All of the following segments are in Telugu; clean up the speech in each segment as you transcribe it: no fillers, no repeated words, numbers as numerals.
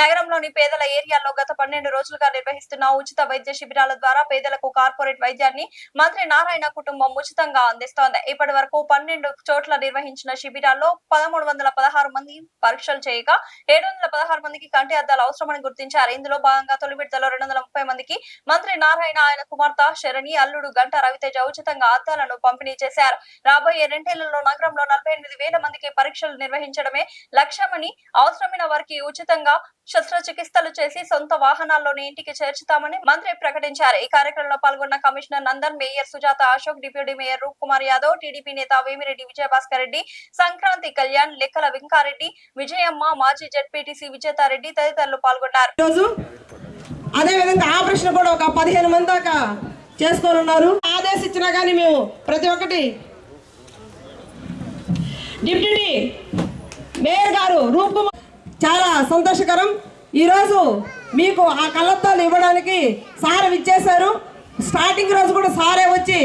నగరంలోని పేదల ఏరియాల్లో గత 12 రోజులుగా నిర్వహిస్తున్న ఉచిత వైద్య శిబిరాల ద్వారా పేదలకు కార్పొరేట్ వైద్యాన్ని మంత్రి నారాయణ కుటుంబం ఉచితంగా అందిస్తోంది. ఇప్పటి వరకు 12 చోట్ల నిర్వహించిన శిబిరాల్లో 1316 మంది పరీక్షలు చేయగా 716 మందికి కంటి అద్దాలు అవసరమని గుర్తించారు. ఇందులో భాగంగా తొలి విడతలో 230 మందికి మంత్రి నారాయణ, ఆయన కుమార్తె శరణి, అల్లుడు గంట రవితేజ ఉచితంగా అద్దాలను పంపిణీ చేశారు. రాబోయే 2 ఏళ్లలో నగరంలో 48,000 మందికి పరీక్షలు నిర్వహించడమే లక్ష్యమని, అవసరమైన వారికి ఉచితంగా శస్త్రచికిత్సలు చేసి సొంత వాహనాల్లోనే ఇంటికి చేర్చుతామని మంత్రి ప్రకటించారు. ఈ కార్యక్రమంలో పాల్గొన్న commissioner Nandan, mayor Sujatha Ashok, deputy mayor Roop Kumar Yadav, TDP నేత వేమిరెడ్డి విజయభాస్కర్ రెడ్డి, సంక్రాంతి కళ్యాణ్, లెక్కల వెంకారెడ్డి, విజయమ్మ, మాజీ జెడ్పీటీసీ విజేతారెడ్డి తదితరులు పాల్గొన్నారు. అదే విధంగా ఆపరేషన్ కూడా ఒక 15 మంది దాకా చేసుకోనున్నారు. ఆదేశించినా కానీ మేము ప్రతి ఒక్కటి డిప్యూటీ మేయర్ గారు రూప్ చాలా సంతోషకరం. ఈరోజు మీకు ఆ కళ్ళద్దాలు ఇవ్వడానికి సార్ ఇచ్చేశారు. స్టార్టింగ్ రోజు కూడా సారే వచ్చి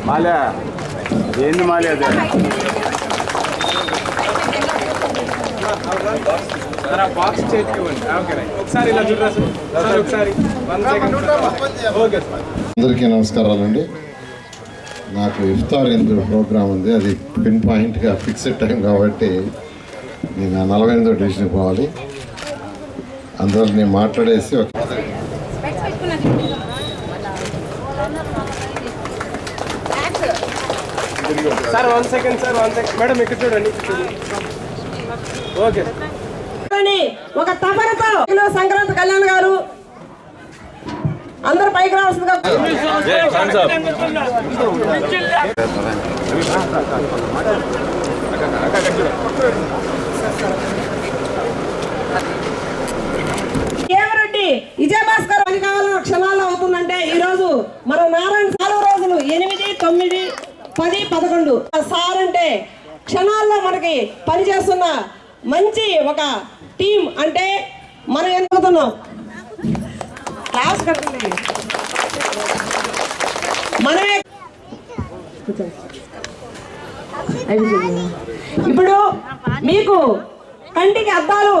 మాల్యా ఏంది మాల్యా బాక్స్ అందరికీ నమస్కారాలండి. నాకు ఇఫ్తార్ ఇందు ప్రోగ్రాం ఉంది. అది పిన్ పాయింట్గా ఫిక్స్డ్ టైం కాబట్టి నేను 48వ డివిజన్కి పోవాలి. అందరూ నేను మాట్లాడేసి సార్ 1 సెకండ్ మేడం ఇక్కడ చూడండి. ఓకే ఒక తపనతో సంక్రాంతి కళ్యాణ్ గారు అందరు పైకి రావాల్సిందిగా ఏమరెడ్డి విజయభాస్కర్ అది కావాలన్న క్షణాల్లో అవుతుందంటే ఈరోజు మన నారాయణ 4 రోజులు 8, 9, 10, 11 సార్ అంటే క్షణాల్లో మనకి పనిచేస్తున్న మంచి ఒక టీం అంటే మనం ఎన్నుకుతున్నాం. క్లాస్ కట్టండి. మనమే ఇప్పుడు మీకు కంటికి అద్దాలు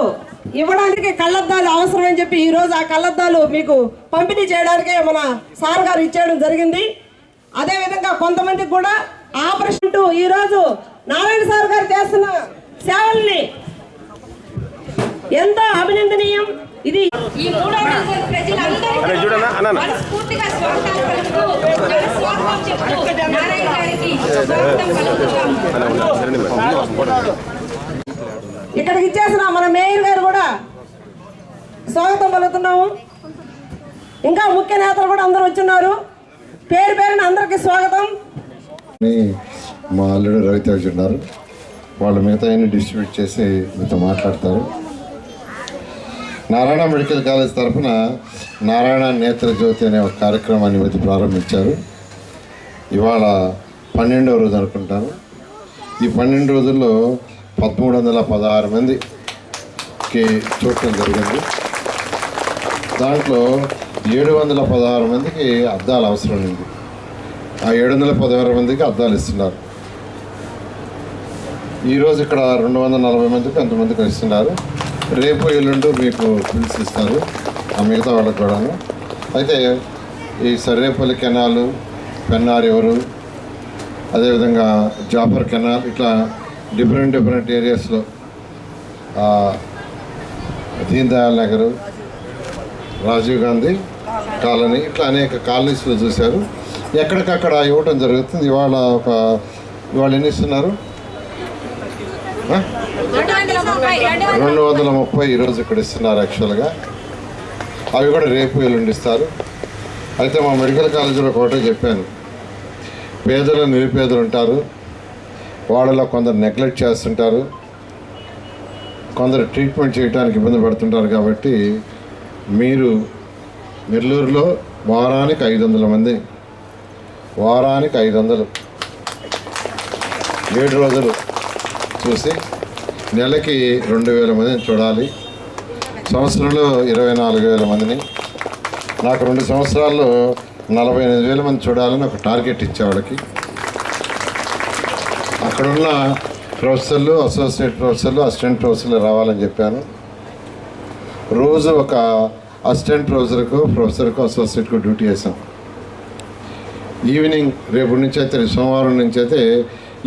ఇవ్వడానికి కళ్ళద్దాలు అవసరం అని చెప్పి ఈరోజు ఆ కళ్ళద్దాలు మీకు పంపిణీ చేయడానికే మన సార్ గారు ఇచ్చేయడం జరిగింది. అదేవిధంగా కొంతమందికి కూడా ఆపరేషన్ ఈరోజు నారాయణ సార్ గారు చేస్తున్న సేవల్ని ఎంతో అభినందనీయం. ఇది ఈ 3వ డివిజన్ ప్రజలందరికీ మనస్ఫూర్తిగా స్వాగతం పలుకుతూ స్వాగతం చెప్తూ నారాయణ గారికి స్వాగతం పలుకుతున్నాము. ఇక్కడికి ఇచ్చేసిన మన మేయర్ గారు కూడా స్వాగతం పలుకుతున్నాము. ఇంకా ముఖ్య నేతలు కూడా అందరూ వచ్చున్నారు. పేరు పేరున అందరికీ స్వాగతం. మా అల్లుడు రవితేజ ఉన్నారు. వాళ్ళు మిగతా డిస్ట్రిబ్యూట్ చేసి మీతో మాట్లాడతారు. నారాయణ మెడికల్ కాలేజ్ తరఫున నారాయణ నేత్ర జ్యోతి అనే ఒక కార్యక్రమాన్ని మధ్య ప్రారంభించారు. ఇవాళ 12వ రోజు అనుకుంటాను. ఈ 12 రోజుల్లో 1316 మందికి చూడటం జరిగింది. దాంట్లో 716 మందికి అద్దాలు అవసరం ఉంది. ఆ 716 మందికి అద్దాలు ఇస్తున్నారు. ఈరోజు ఇక్కడ 240 మందికి ఎంతమందికి ఇస్తున్నారు. రేపు ఎల్లుండి మీకు పిలిచి ఇస్తారు ఆ మిగతా వాళ్ళకి కూడా. అయితే ఈ సర్రేపల్లి కెనాలు, పెన్నార్ ఎవరు, అదేవిధంగా జాఫర్ కెనాల్, ఇట్లా డిఫరెంట్ ఏరియాస్లో దీన్ దయాల్ నగర్, రాజీవ్ గాంధీ కాలనీ, ఇట్లా అనేక కాలనీస్లో చూశారు. ఎక్కడికక్కడ ఇవ్వటం జరుగుతుంది. ఇవాళ ఎన్ని ఇస్తున్నారు? 230 ఈరోజు ఇక్కడ ఇస్తున్నారు యాక్చువల్గా. అవి కూడా రేపు ఎల్లుండి ఇస్తారు. అయితే మా మెడికల్ కాలేజీలో ఒకటే చెప్పాను, పేదలు నిరుపేదలు ఉంటారు. వాళ్ళలో కొందరు నెగ్లెక్ట్ చేస్తుంటారు, కొందరు ట్రీట్మెంట్ చేయడానికి ఇబ్బంది పడుతుంటారు. కాబట్టి మీరు నెల్లూరులో వారానికి 500 మంది, వారానికి 500 7 రోజులు చూసి నెలకి 2000 మందిని చూడాలి. సంవత్సరంలో 24,000 మందిని నాకు 2 సంవత్సరాల్లో 48,000 మంది చూడాలని ఒక టార్గెట్ ఇచ్చే వాళ్ళకి. అక్కడున్న ప్రొఫెసర్లు, అసోసియేట్ ప్రొఫెసర్లు, అసిస్టెంట్ ప్రొఫెసర్లు రావాలని చెప్పాను. రోజు ఒక అసిస్టెంట్ ప్రొఫెసర్కు అసోసియేట్కు డ్యూటీ వేసాం. ఈవినింగ్ రేపు నుంచి అయితే సోమవారం నుంచి అయితే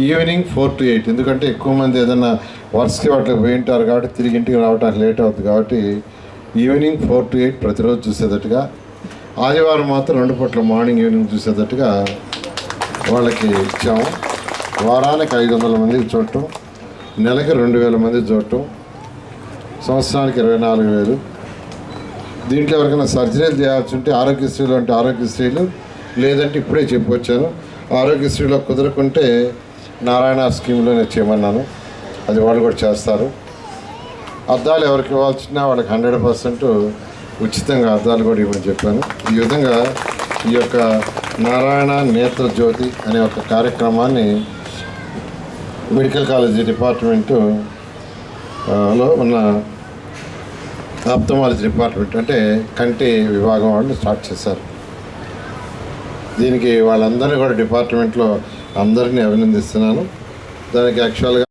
ఈవినింగ్ 4 to 8, ఎందుకంటే ఎక్కువ మంది ఏదైనా వర్క్స్కి వాటికి పోయి ఉంటారు కాబట్టి తిరిగి ఇంటికి రావడానికి లేట్ అవుతుంది కాబట్టి ఈవినింగ్ 4 to 8 ప్రతిరోజు చూసేటట్టుగా, ఆదివారం మాత్రం 2 పూట్ల మార్నింగ్ ఈవినింగ్ చూసేటట్టుగా వాళ్ళకి ఇచ్చాము. వారానికి 500 మందికి చూడటం, నెలకి 2,000 మంది చూడటం, సంవత్సరానికి 24,000. దీంట్లో ఎవరికైనా సర్జరీలు చేయాల్సి ఉంటే ఆరోగ్యశ్రీలు అంటే ఆరోగ్యశ్రీలు, లేదంటే ఇప్పుడే చెప్పొచ్చాను ఆరోగ్యశ్రీలో కుదరకుంటే నారాయణ స్కీమ్లోనే చేయమన్నాను, అది వాళ్ళు కూడా చేస్తారు. అద్దాలు ఎవరికి ఇవ్వాల్సిన వాళ్ళకి 100% ఉచితంగా అద్దాలు కూడా ఇవ్వమని చెప్పాను. ఈ విధంగా ఈ యొక్క నారాయణ నేత్ర జ్యోతి అనే ఒక కార్యక్రమాన్ని మెడికల్ కాలేజీ డిపార్ట్మెంటు లో ఉన్న ఆప్థమాలజీ డిపార్ట్మెంట్ అంటే కంటి విభాగం వాళ్ళు స్టార్ట్ చేశారు. దీనికి వాళ్ళందరినీ కూడా డిపార్ట్మెంట్లో అందరినీ అభినందిస్తున్నాను. దానికి యాక్చువల్గా